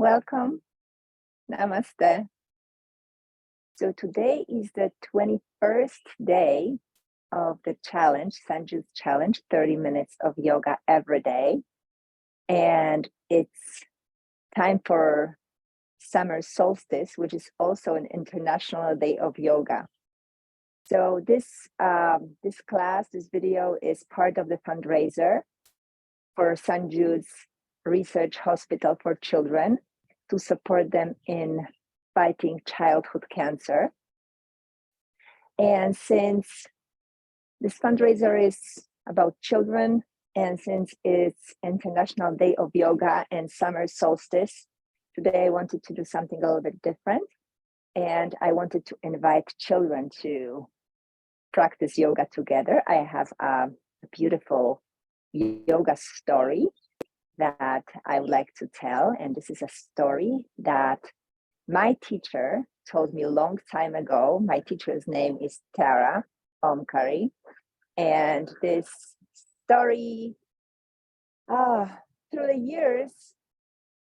Welcome. Namaste. So today is the 21st day of the challenge, Sanju's challenge, 30 minutes of yoga every day. And it's time for Summer Solstice, which is also an international day of yoga. So this video is part of the fundraiser for Sanju's research hospital for children to support them in fighting childhood cancer. And since this fundraiser is about children, and since it's International Day of Yoga and Summer Solstice, today I wanted to do something a little bit different. And I wanted to invite children to practice yoga together. I have a beautiful yoga story that I would like to tell. And this is a story that my teacher told me a long time ago. My teacher's name is Tara Omkari. And this story, through the years,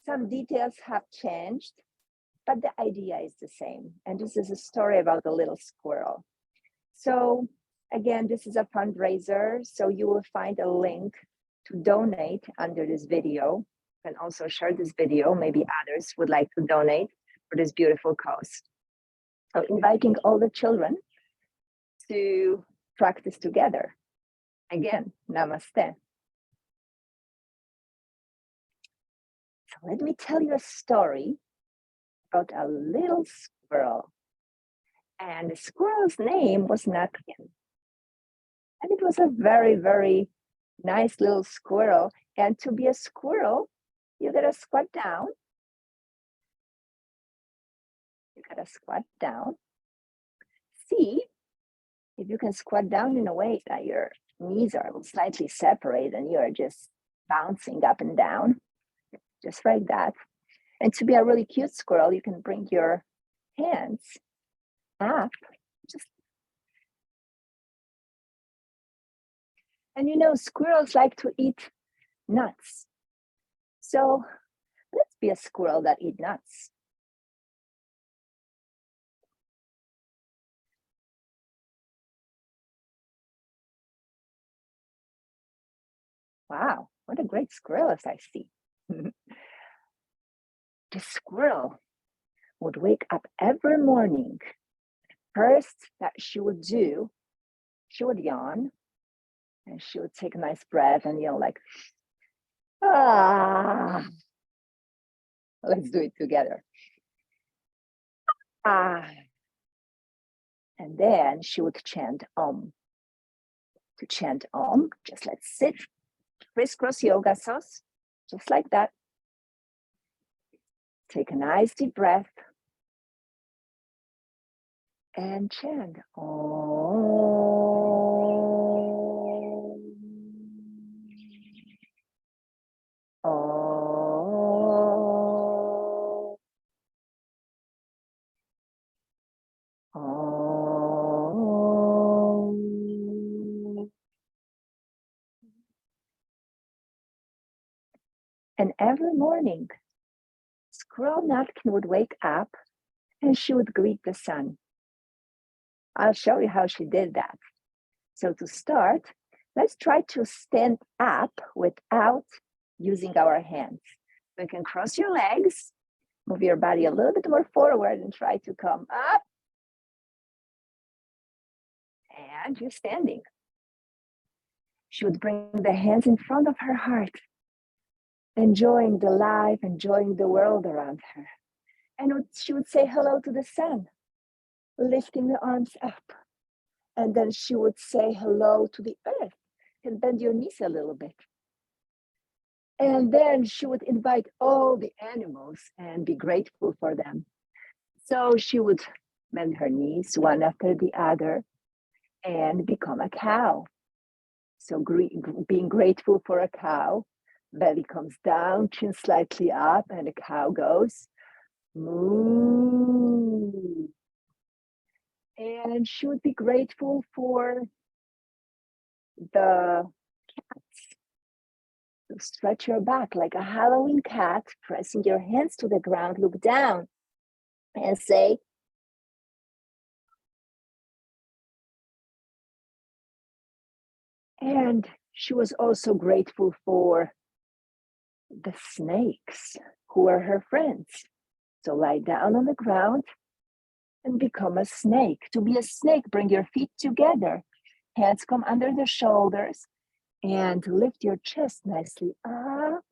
some details have changed, but the idea is the same. And this is a story about a little squirrel. So again, this is a fundraiser. So you will find a link to donate under this video. You can also share this video. Maybe others would like to donate for this beautiful cause. So inviting all the children to practice together. Again, namaste. So let me tell you a story about a little squirrel. And the squirrel's name was Napkin. And it was a very, very nice little squirrel. And to be a squirrel, you gotta squat down. You gotta squat down. See if you can squat down in a way that your knees are slightly separate and you're just bouncing up and down, just like that. And to be a really cute squirrel, you can bring your hands up. And you know, squirrels like to eat nuts. So let's be a squirrel that eats nuts. Wow, what a great squirrel as I see. The squirrel would wake up every morning. First that she would do, she would yawn and she would take a nice breath and like, let's do it together. And then she would chant Om. To chant Om, just let's sit, crisscross yoga sauce, just like that. Take a nice deep breath and chant Om. Om. Om. And every morning, Squirrel Napkin would wake up and she would greet the sun. I'll show you how she did that. So to start, let's try to stand up without using our hands. So you can cross your legs, move your body a little bit more forward and try to come up. And you're standing. She would bring the hands in front of her heart, enjoying the life, enjoying the world around her. And she would say hello to the sun, lifting the arms up. And then she would say hello to the earth and bend your knees a little bit. And then she would invite all the animals and be grateful for them. So she would bend her knees one after the other and become a cow. So being grateful for a cow, belly comes down, chin slightly up, and the cow goes moo. And she would be grateful for the cats. So stretch your back like a Halloween cat, pressing your hands to the ground, look down and say, and she was also grateful for the snakes who were her friends. So lie down on the ground and become a snake. To be a snake, bring your feet together. Hands come under the shoulders and lift your chest nicely up.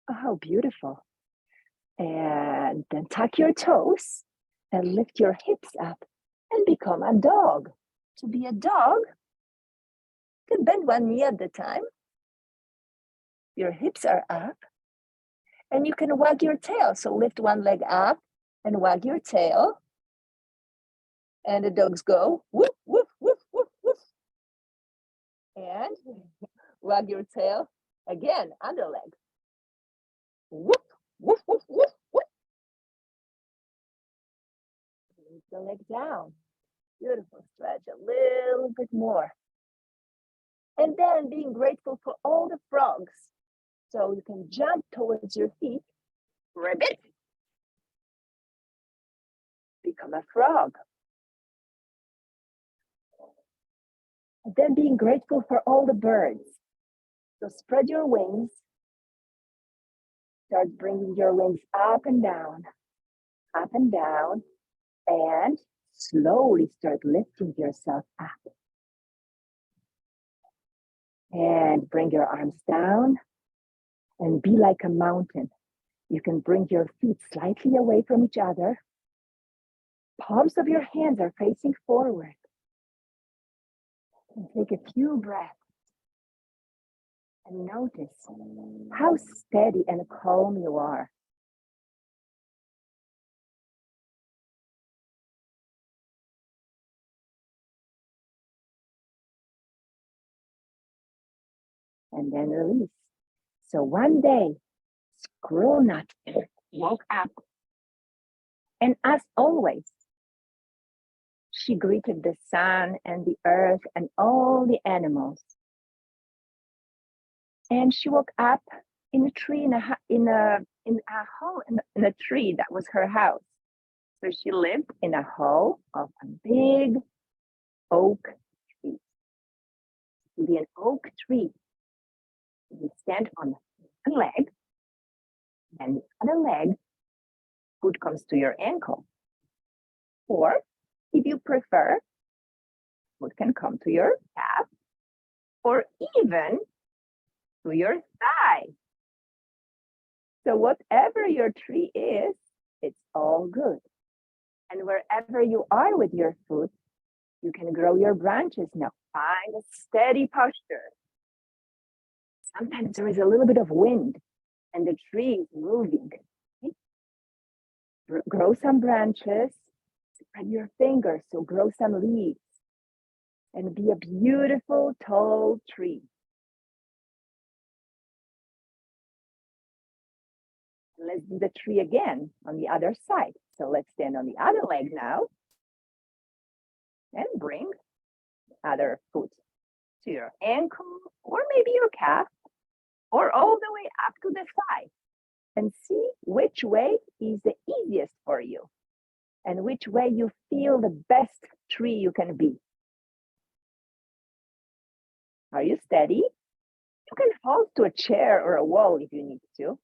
Oh, how beautiful. And then tuck your toes and lift your hips up and become a dog. To be a dog, you can bend one knee at a time. Your hips are up and you can wag your tail. So lift one leg up and wag your tail. And the dogs go woof, woof, woof, woof, woof. And wag your tail again, other leg. Woof, woof, woof, woof, woof. Leave the leg down. Beautiful stretch, a little bit more. And then being grateful for all the frogs. So you can jump towards your feet, ribbit, become a frog. And then being grateful for all the birds. So spread your wings. Start bringing your wings up and down, and slowly start lifting yourself up. And bring your arms down and be like a mountain. You can bring your feet slightly away from each other. Palms of your hands are facing forward. And take a few breaths. And notice how steady and calm you are. And then release. So one day, Squirrel Nut woke up. And as always, she greeted the sun and the earth and all the animals. And she woke up in a tree, in a hole in a tree that was her house. So she lived in a hole of a big oak tree. To be an oak tree, you stand on one leg, and the other leg, foot comes to your ankle. Or if you prefer, foot can come to your calf, or even to your thigh. So whatever your tree is, it's all good. And wherever you are with your foot, you can grow your branches. Now find a steady posture. Sometimes there is a little bit of wind and the tree is moving. Okay? Grow some branches, spread your fingers, so grow some leaves and be a beautiful tall tree. Let's do the tree again on the other side. So let's stand on the other leg now and bring the other foot to your ankle or maybe your calf or all the way up to the thigh and see which way is the easiest for you and which way you feel the best tree you can be. Are you steady? You can hold to a chair or a wall if you need to,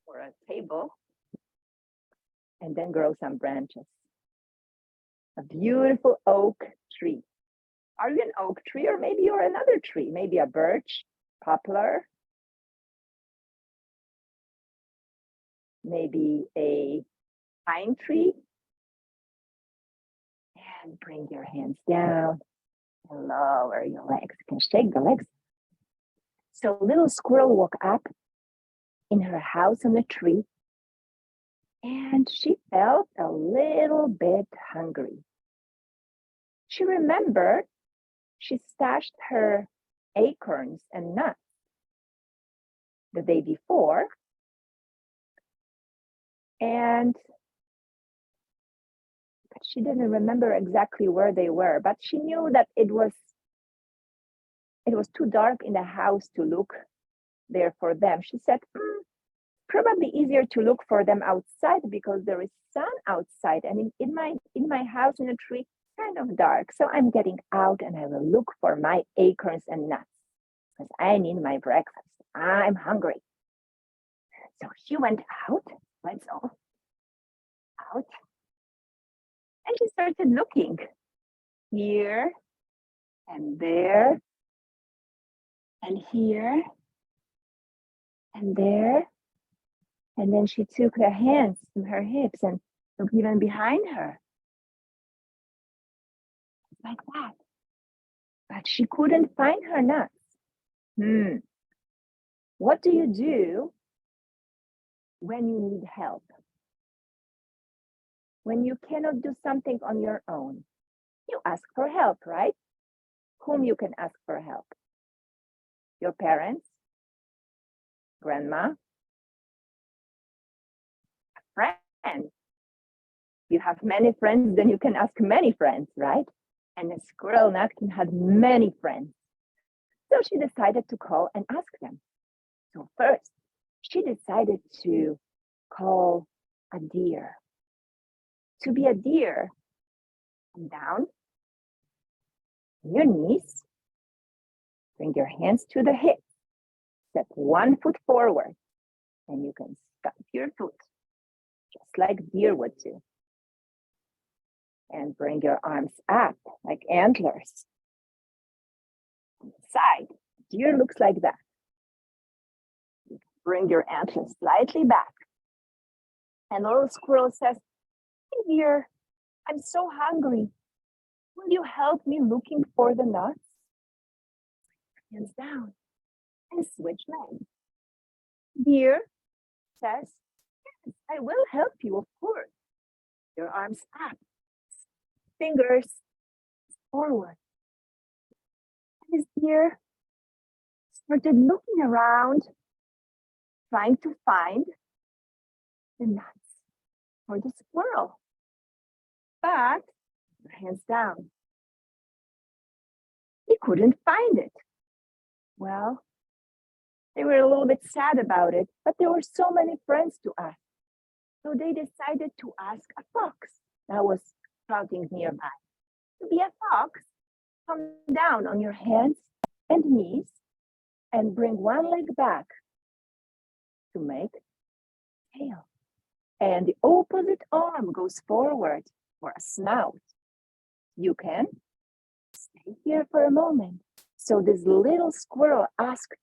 or a table, and then grow some branches. A beautiful oak tree. Are you an oak tree or maybe you're another tree? Maybe a birch, poplar, maybe a pine tree. And bring your hands down and lower your legs. You can shake the legs. So little squirrel woke up in her house on the tree and she felt a little bit hungry. She remembered she stashed her acorns and nuts the day before, and she didn't remember exactly where they were, but she knew that it was too dark in the house to look there for them. She said, probably easier to look for them outside because there is sun outside, and in my house in a tree, kind of dark. So I'm getting out and I will look for my acorns and nuts because I need my breakfast. I'm hungry. So she went out, let's all out, and she started looking here and there and here and there. And then she took her hands to her hips and looked even behind her. Like that. But she couldn't find her nuts. What do you do when you need help? When you cannot do something on your own? You ask for help, right? Whom you can ask for help? Your parents? Grandma? A friend? You have many friends, then you can ask many friends, right? And a squirrel Nutkin had many friends. So she decided to call and ask them. So first, she decided to call a deer. To be a deer, come down on your knees, bring your hands to the hips, step 1 foot forward, and you can stamp your foot, just like deer would do. And bring your arms up like antlers. On the side, deer looks like that. Bring your antlers slightly back. And the little squirrel says, hey deer, I'm so hungry. Will you help me looking for the nuts? Hands down and switch legs. Deer says, yes, I will help you, of course. Your arms up, fingers forward. And this deer started looking around, trying to find the nuts for the squirrel. But, hands down, he couldn't find it. Well, they were a little bit sad about it, but there were so many friends to ask. So they decided to ask a fox that was sprouting nearby. To be a fox, come down on your hands and knees and bring one leg back to make a tail. And the opposite arm goes forward for a snout. You can stay here for a moment. So this little squirrel asked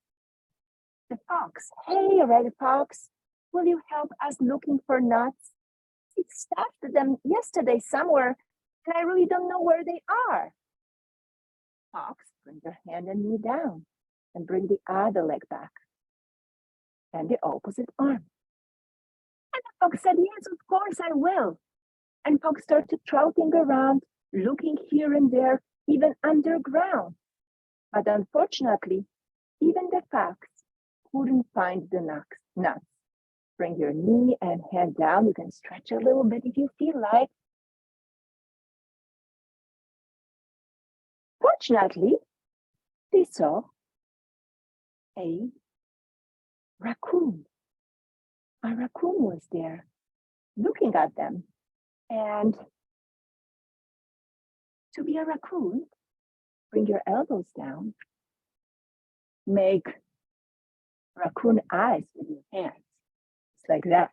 the fox, hey, red fox, will you help us looking for nuts? We stuffed them yesterday somewhere, and I really don't know where they are. Fox, bring your hand and knee down, and bring the other leg back, and the opposite arm. And the fox said, yes, of course I will. And fox started trotting around, looking here and there, even underground. But unfortunately, even the fox couldn't find the nuts. Bring your knee and hand down. You can stretch a little bit if you feel like. Fortunately, they saw a raccoon. A raccoon was there looking at them. And to be a raccoon, bring your elbows down. Make raccoon eyes with your hands. Just like that.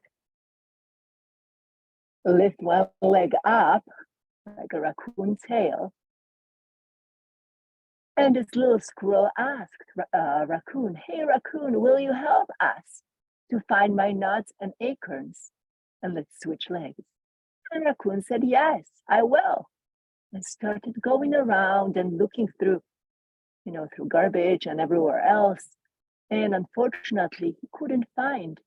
Lift one leg up, like a raccoon tail. And this little squirrel asked raccoon, hey raccoon, will you help us to find my nuts and acorns? And let's switch legs. And raccoon said, yes, I will. And started going around and looking through, through garbage and everywhere else. And unfortunately, he couldn't find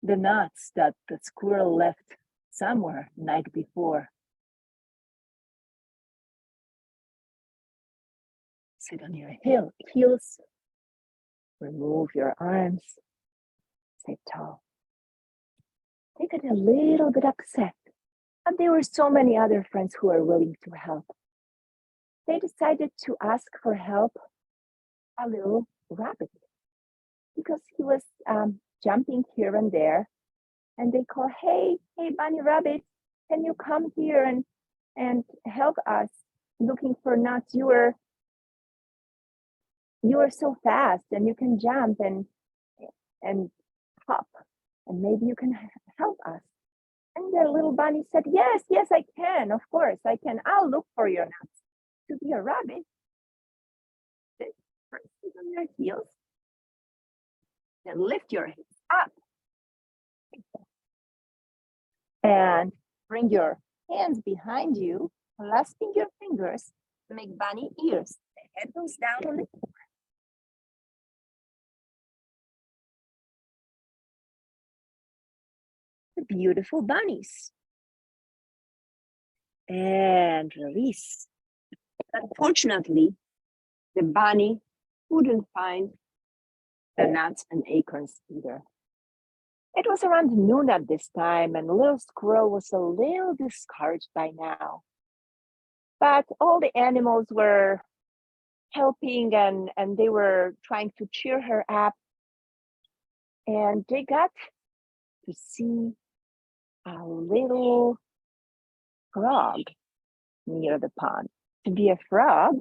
the nuts that the squirrel left somewhere night before. Sit on your heels, remove your arms, sit tall. They got a little bit upset, but there were so many other friends who were willing to help. They decided to ask for help a little rabbit. because he was jumping here and there. And they call, hey, bunny rabbit, can you come here and help us looking for nuts? You are so fast and you can jump and hop, and maybe you can help us. And the little bunny said, yes, I can. Of course, I can. I'll look for your nuts. To be a rabbit, first sit on your heels, then lift your hips up. And bring your hands behind you, clasping your fingers to make bunny ears. The head goes down on the floor. The beautiful bunnies. And release. Unfortunately, the bunny couldn't find the nuts and acorns either. It was around noon at this time, and little squirrel was a little discouraged by now. But all the animals were helping and they were trying to cheer her up. And they got to see a little frog near the pond. To be a frog,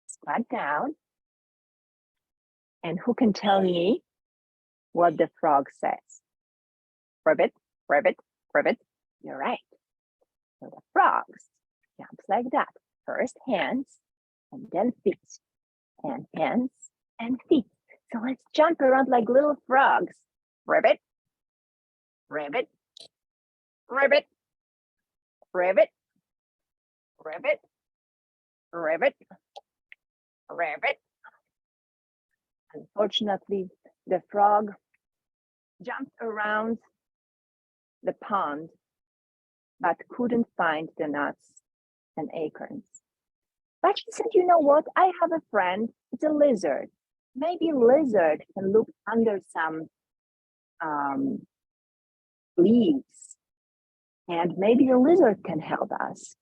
squat down. And who can tell me what the frog says? Ribbit, ribbit, ribbit. You're right. So the frogs jumps like that. First hands and then feet. And hands and feet. So let's jump around like little frogs. Ribbit, ribbit, ribbit, ribbit, ribbit, ribbit, ribbit. Unfortunately, the frog jumped around the pond, but couldn't find the nuts and acorns. But she said, you know what? I have a friend, it's a lizard. Maybe lizard can look under some leaves, and maybe the lizard can help us.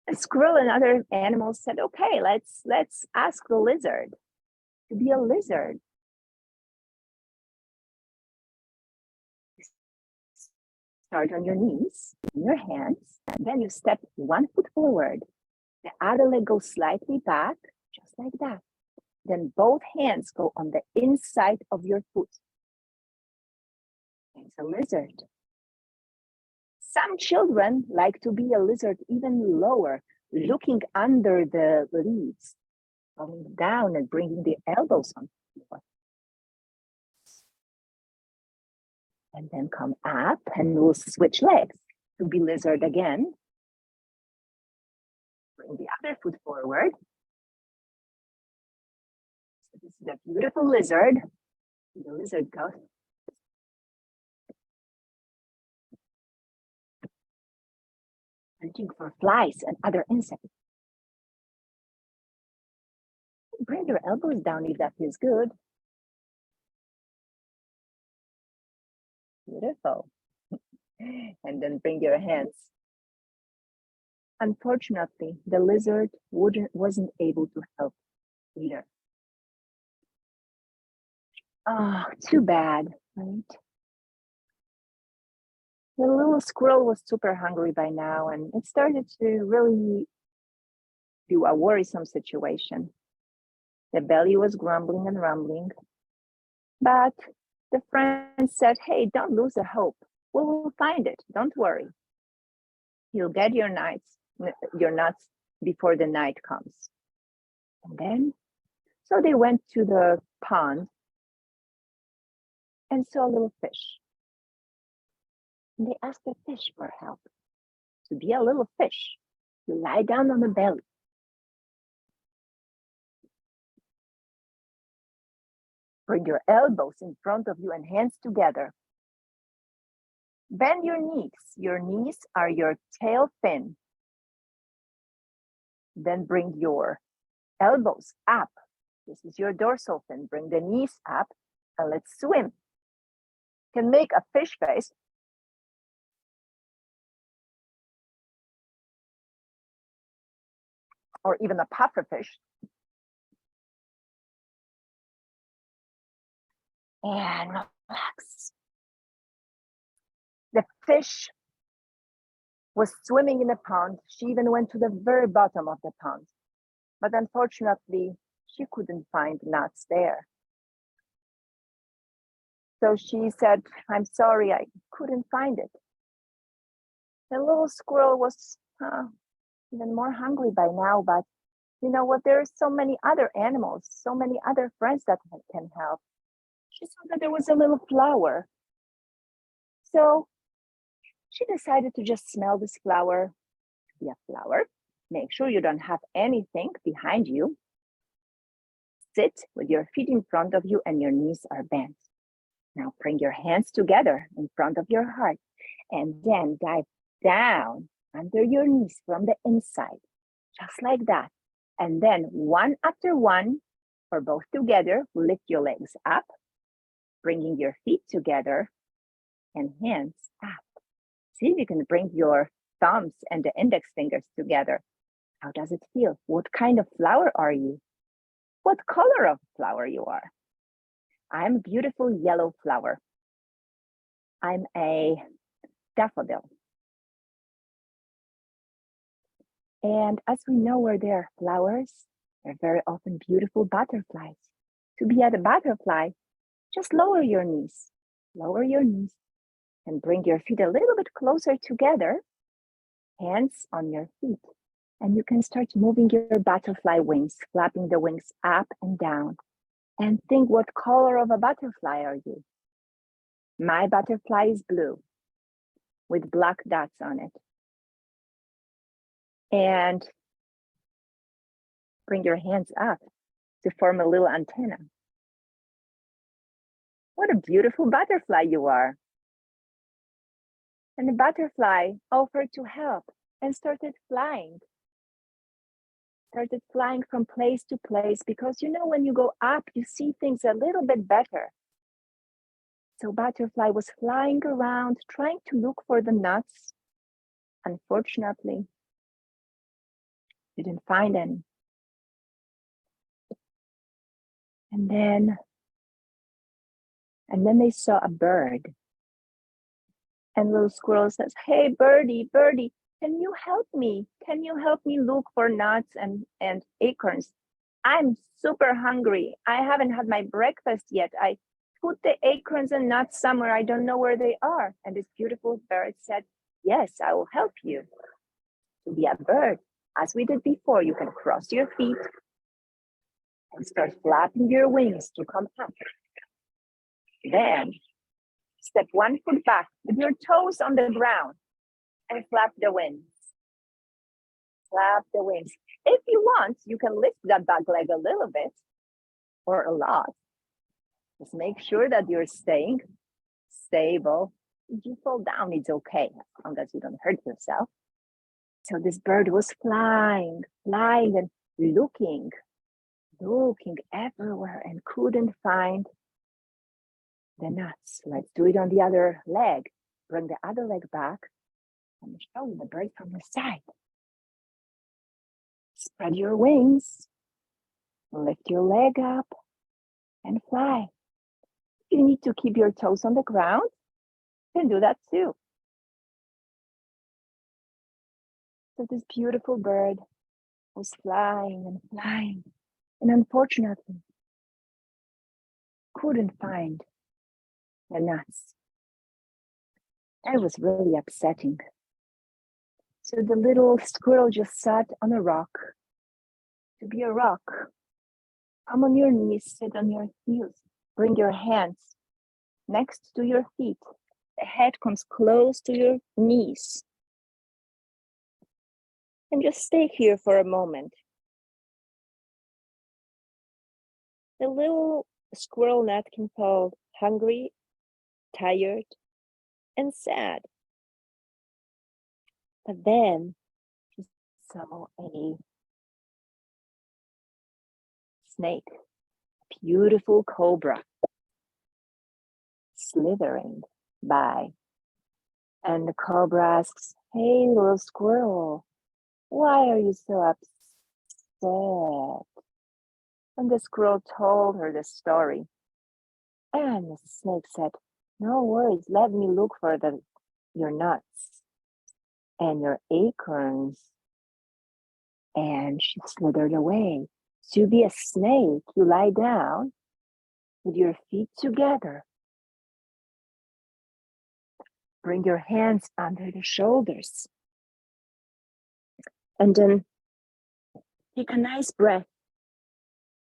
The squirrel and other animals said, okay, let's ask the lizard to be a lizard. Start on your knees, in your hands, and then you step 1 foot forward. The other leg goes slightly back, just like that. Then both hands go on the inside of your foot. It's a lizard. Some children like to be a lizard even lower, looking under the leaves, going down and bringing the elbows on the floor. And then come up and we'll switch legs to be lizard again. Bring the other foot forward. So this is a beautiful lizard. The lizard goes. Hunting for flies and other insects. Bring your elbows down if that feels good. Beautiful. And then bring your hands. Unfortunately, the lizard wasn't able to help either. Oh, too bad, right? The little squirrel was super hungry by now, and it started to really do a worrisome situation. The belly was grumbling and rumbling, but the friend said, hey, don't lose the hope. We will find it, don't worry. You'll get your nuts before the night comes. And then, so they went to the pond and saw a little fish. And they asked the fish for help. To be a little fish, you lie down on the belly. Bring your elbows in front of you and hands together. Bend your knees. Your knees are your tail fin. Then bring your elbows up. This is your dorsal fin. Bring the knees up and let's swim. You can make a fish face. Or even a puffer fish. and relax. The fish was swimming in the pond. She even went to the very bottom of the pond. But unfortunately, she couldn't find nuts there. So she said, I'm sorry, I couldn't find it. The little squirrel was even more hungry by now, but you know what? There are so many other animals, so many other friends that can help. She saw that there was a little flower. So she decided to just smell this flower. Yeah, flower. Make sure you don't have anything behind you. Sit with your feet in front of you and your knees are bent. Now bring your hands together in front of your heart and then dive down under your knees from the inside, just like that. And then one after one, or both together, lift your legs up, bringing your feet together and hands up. See if you can bring your thumbs and the index fingers together. How does it feel? What kind of flower are you? What color of flower you are? I'm a beautiful yellow flower. I'm a daffodil. And as we know, where there are flowers, there are very often beautiful butterflies. To be a butterfly, just lower your knees, and bring your feet a little bit closer together, hands on your feet. And you can start moving your butterfly wings, flapping the wings up and down. And think, what color of a butterfly are you? My butterfly is blue with black dots on it. And bring your hands up to form a little antenna. What a beautiful butterfly you are. And the butterfly offered to help and started flying from place to place, because you know, when you go up, you see things a little bit better. So butterfly was flying around, trying to look for the nuts. Unfortunately, didn't find any. And then they saw a bird. And little squirrel says, hey, birdie, can you help me? Can you help me look for nuts and acorns? I'm super hungry. I haven't had my breakfast yet. I put the acorns and nuts somewhere. I don't know where they are. And this beautiful bird said, yes, I will help you. To be a bird, as we did before, you can cross your feet and start flapping your wings to come up. Then step one foot back with your toes on the ground and flap the wings. Flap the wings. If you want, you can lift that back leg a little bit or a lot. Just make sure that you're staying stable. If you fall down, it's okay, as long as you don't hurt yourself. So this bird was flying and looking everywhere and couldn't find the nuts. Let's do it on the other leg. Bring the other leg back and show you the bird from the side. Spread your wings, lift your leg up and fly. You need to keep your toes on the ground. You can do that too. So this beautiful bird was flying, and unfortunately couldn't find the nuts. It was really upsetting. So the little squirrel just sat on a rock. To be a rock, come on your knees, sit on your heels. Bring your hands next to your feet. The head comes close to your knees. And just stay here for a moment. The little squirrel Natkin felt hungry, tired, and sad. But then she saw a snake, a beautiful cobra, slithering by. And the cobra asks, hey, little squirrel, why are you so upset? And the squirrel told her the story. And the snake said, no worries, let me look for your nuts and your acorns. And she slithered away. To be a snake, you lie down with your feet together. Bring your hands under the shoulders. And then take a nice breath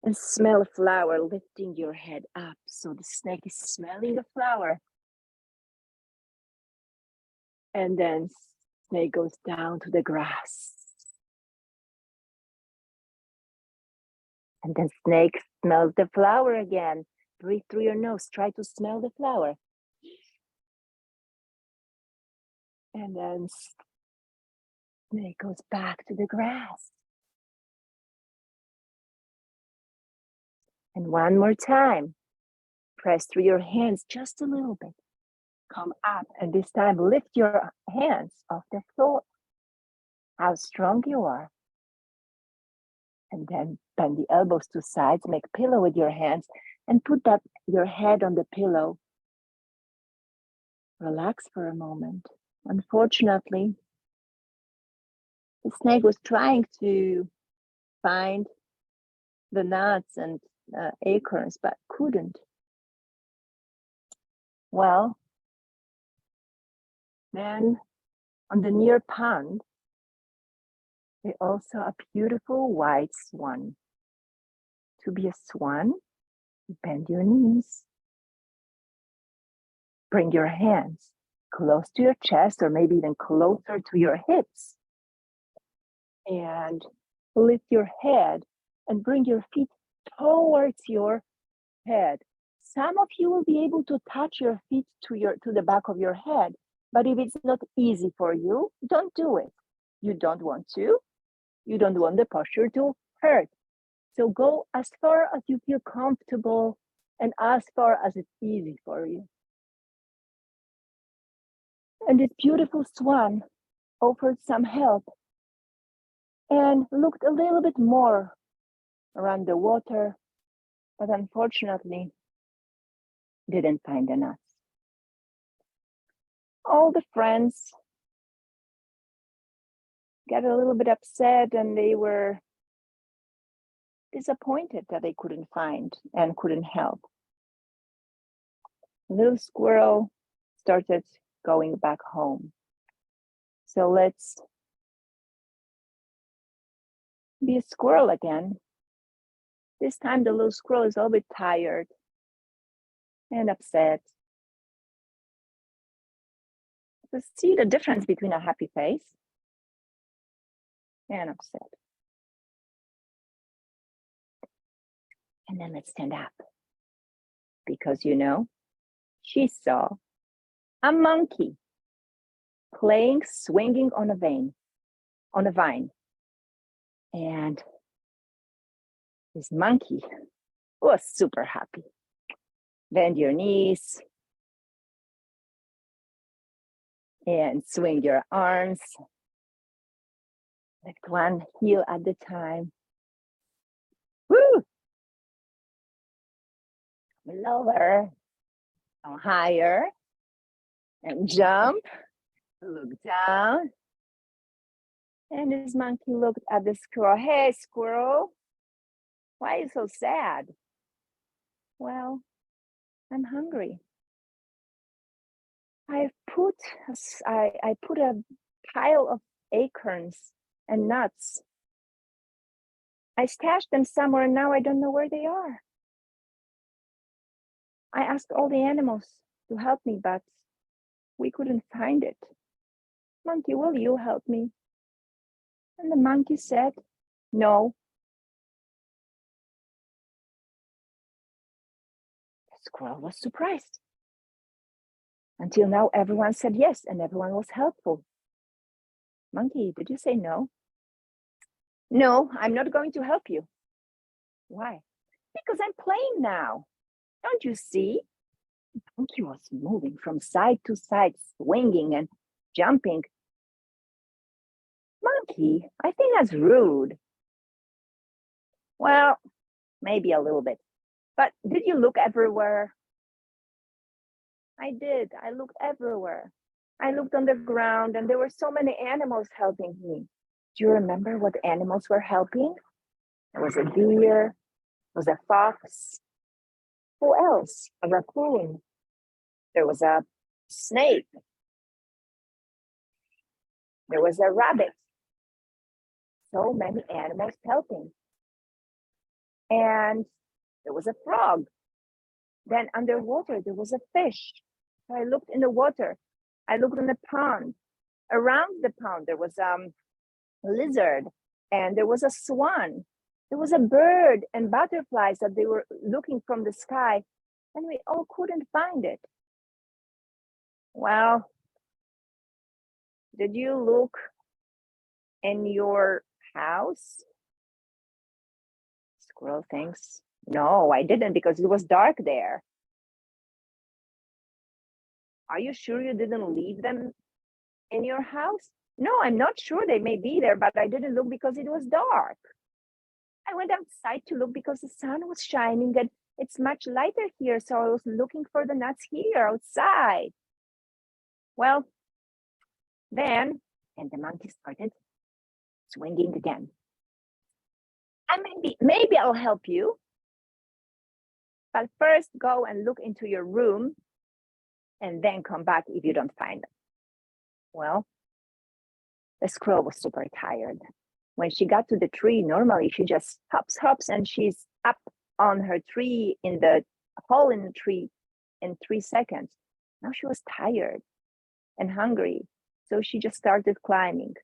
and smell a flower, lifting your head up. So the snake is smelling the flower. And then snake goes down to the grass. And then snake smells the flower again. Breathe through your nose. Try to smell the flower. And then snake goes back to the grass. And one more time. Press through your hands just a little bit. Come up, and this time lift your hands off the floor. How strong you are. And then bend the elbows to sides, make a pillow with your hands, and put your head on the pillow. Relax for a moment. Unfortunately, the snake was trying to find the nuts and acorns, but couldn't. Well, then on the near pond, they also saw a beautiful white swan. To be a swan, bend your knees. Bring your hands close to your chest, or maybe even closer to your hips. And lift your head and bring your feet towards your head. Some of you will be able to touch your feet to the back of your head, but if it's not easy for you, don't do it. You don't want to. You don't want the posture to hurt. So go as far as you feel comfortable and as far as it's easy for you. And this beautiful swan offered some help and looked a little bit more around the water, but unfortunately didn't find the nuts. All the friends got a little bit upset, and they were disappointed that they couldn't find and couldn't help. Little squirrel started going back home. So let's be a squirrel again. This time the little squirrel is a little bit tired and upset. So see the difference between a happy face and upset. And then let's stand up, because she saw a monkey swinging on a vine. And this monkey was super happy. Bend your knees and swing your arms. Lift one heel at a time. Woo! Lower, higher, and jump. Look down. And this monkey looked at the squirrel. Hey, squirrel, why are you so sad? Well, I'm hungry. I put a pile of acorns and nuts. I stashed them somewhere, and now I don't know where they are. I asked all the animals to help me, but we couldn't find it. Monkey, will you help me? And the monkey said, no. The squirrel was surprised. Until now, everyone said yes, and everyone was helpful. Monkey, did you say no? No, I'm not going to help you. Why? Because I'm playing now. Don't you see? The monkey was moving from side to side, swinging and jumping. Monkey, I think that's rude. Well, maybe a little bit. But did you look everywhere? I did. I looked everywhere. I looked on the ground and there were so many animals helping me. Do you remember what animals were helping? There was a deer, there was a fox. Who else? A raccoon. There was a snake. There was a rabbit. So many animals helping. And there was a frog. Then underwater, there was a fish. So I looked in the water. I looked in the pond. Around the pond, there was a lizard and there was a swan. There was a bird and butterflies that they were looking from the sky, and we all couldn't find it. Well, did you look in your house? Squirrel thinks, no, I didn't, because it was dark there. Are you sure you didn't leave them in your house? No, I'm not sure. They may be there, but I didn't look because it was dark. I went outside to look because the sun was shining and it's much lighter here. So I was looking for the nuts here outside. Well, then, and the monkey started swinging again. Maybe I'll help you. But first go and look into your room and then come back if you don't find them. Well, the squirrel was super tired. When she got to the tree, normally she just hops, and she's up on her tree in the hole in the tree in 3 seconds. Now she was tired and hungry, so she just started climbing.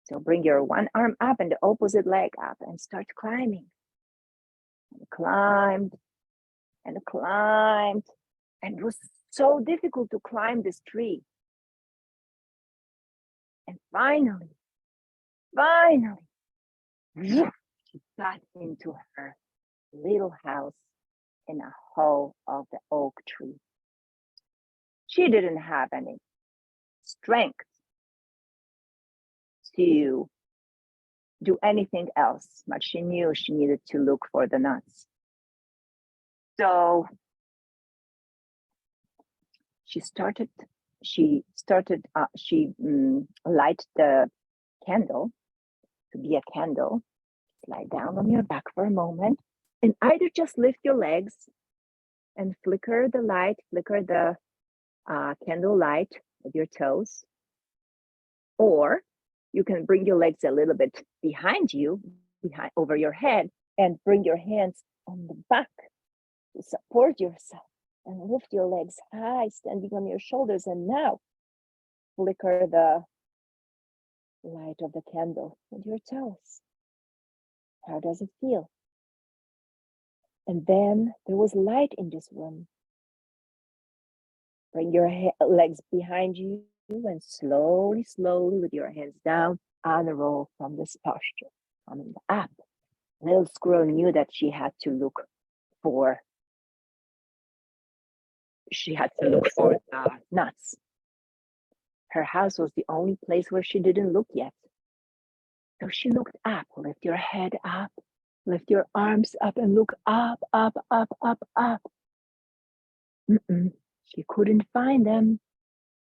So bring your one arm up and the opposite leg up and start climbing. And climbed and climbed, and it was so difficult to climb this tree. And finally, she got into her little house in a hole of the oak tree. She didn't have any strength to do anything else, but she knew she needed to look for the nuts. So she light the candle to be a candle. Lie down on your back for a moment and either just lift your legs and flicker the candle light with your toes, or you can bring your legs a little bit behind over your head and bring your hands on the back to support yourself and lift your legs high, standing on your shoulders. And now flicker the light of the candle with your toes. How does it feel? And then there was light in this room. Bring your legs behind you and slowly with your hands down, unroll from this posture, coming up. Little squirrel knew that she had to look for the nuts. Her house was the only place where she didn't look yet. So she looked up. Lift your head up, lift your arms up and look up. She couldn't find them.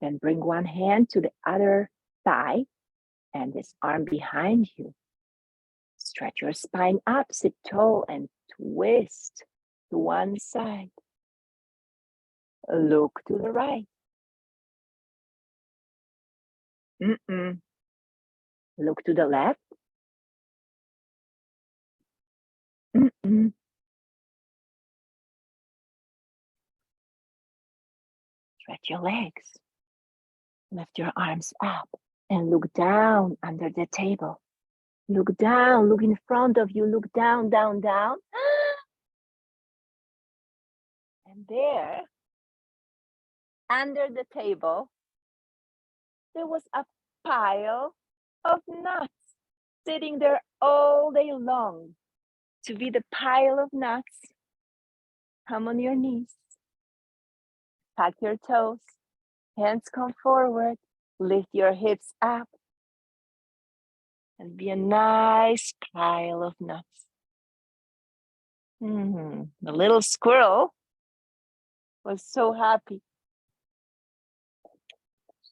Then bring one hand to the other thigh and this arm behind you. Stretch your spine up, sit tall and twist to one side. Look to the right. Look to the left. Stretch your legs. Lift your arms up and look down under the table. Look down, look in front of you, look down. And there, under the table, there was a pile of nuts sitting there all day long. To be the pile of nuts, come on your knees, tuck your toes, hands come forward, lift your hips up, and be a nice pile of nuts. The little squirrel was so happy.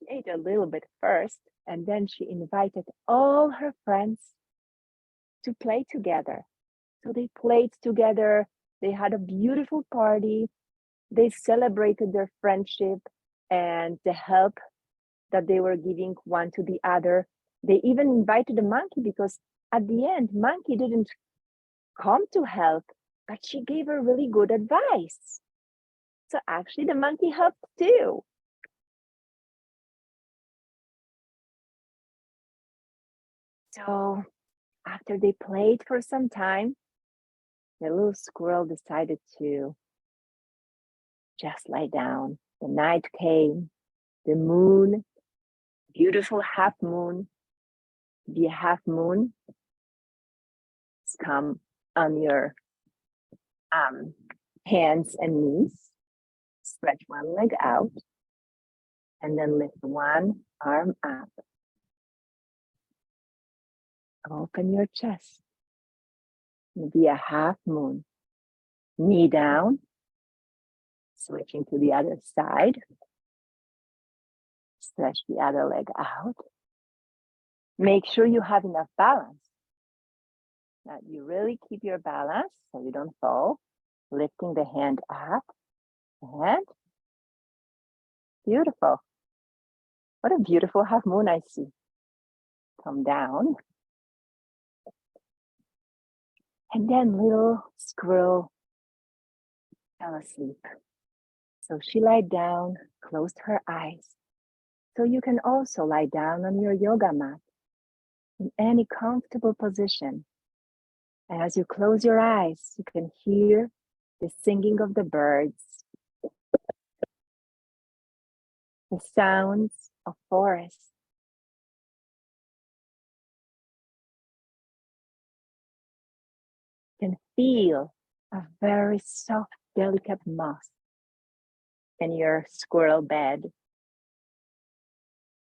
She ate a little bit first, and then she invited all her friends to play together. So they played together. They had a beautiful party. They celebrated their friendship and the help that they were giving one to the other. They even invited a monkey because at the end, monkey didn't come to help, but she gave her really good advice. So actually the monkey helped too. So after they played for some time, the little squirrel decided to just lie down. The night came, the moon, beautiful half moon. The half moon has come on your hands and knees. Stretch one leg out and then lift one arm up. Open your chest. Be a half moon. Knee down. Switching to the other side. Stretch the other leg out. Make sure you have enough balance. That you really keep your balance so you don't fall. Lifting the hand up. And beautiful. What a beautiful half moon I see. Come down. And then little squirrel fell asleep. So she lied down, closed her eyes. So you can also lie down on your yoga mat in any comfortable position. And as you close your eyes, you can hear the singing of the birds, the sounds of forests. You can feel a very soft, delicate moss in your squirrel bed.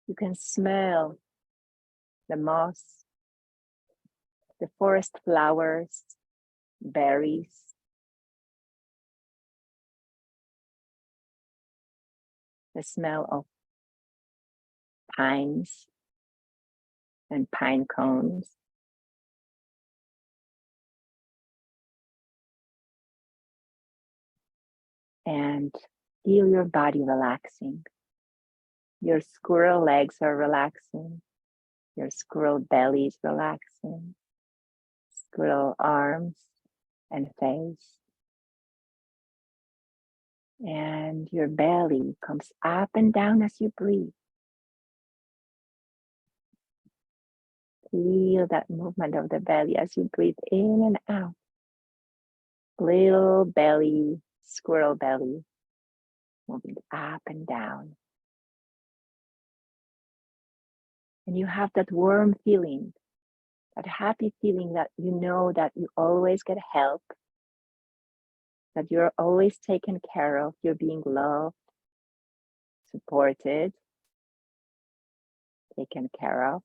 You can smell the moss, the forest flowers, berries. The smell of pines and pine cones. And feel your body relaxing. Your squirrel legs are relaxing. Your squirrel belly is relaxing. Squirrel arms and face. And your belly comes up and down as you breathe. Feel that movement of the belly as you breathe in and out. Little belly, squirrel belly, moving up and down. And you have that warm feeling, that happy feeling that you know that you always get help, that you're always taken care of, you're being loved, supported, taken care of.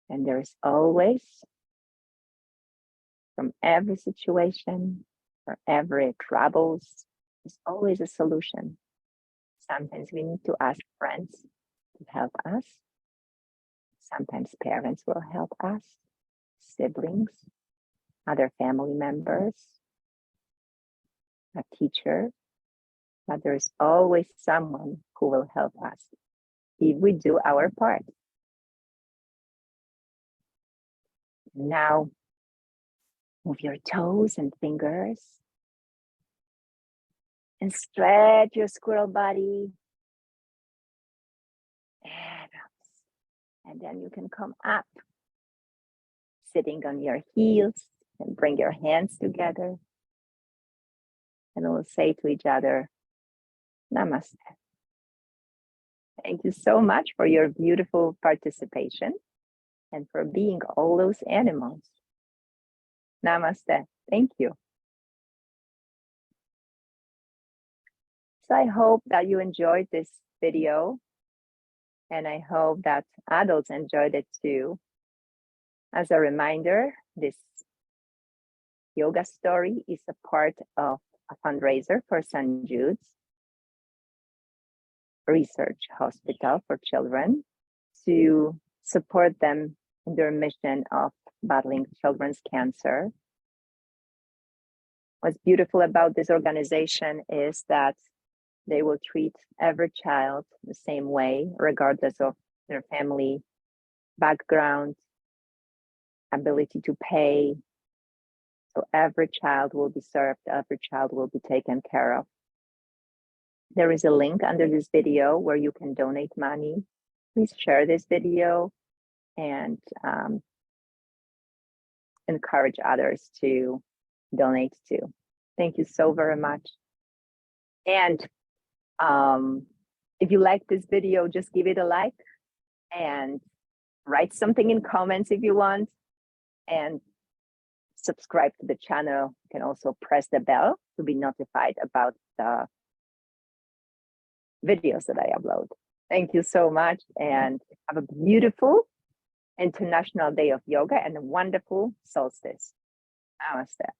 And there's always, from every situation, for every troubles, there's always a solution. Sometimes we need to ask friends to help us. Sometimes parents will help us, siblings, other family members, a teacher, but there's always someone who will help us if we do our part. Now, move your toes and fingers and stretch your squirrel body. And then you can come up, sitting on your heels, and bring your hands together. And we'll say to each other, Namaste. Thank you so much for your beautiful participation and for being all those animals. Namaste. Thank you. So I hope that you enjoyed this video, and I hope that adults enjoyed it too. As a reminder, this yoga story is a part of a fundraiser for St. Jude's. research hospital for children to support them in their mission of battling children's cancer. What's beautiful about this organization is that they will treat every child the same way, regardless of their family background, ability to pay. So every child will be served, every child will be taken care of. There is a link under this video where you can donate money. Please share this video and encourage others to donate too. Thank you so very much. And if you like this video, just give it a like and write something in comments if you want, and subscribe to the channel. You can also press the bell to be notified about the videos that I upload. Thank you so much, and have a beautiful International Day of Yoga and a wonderful solstice. Namaste.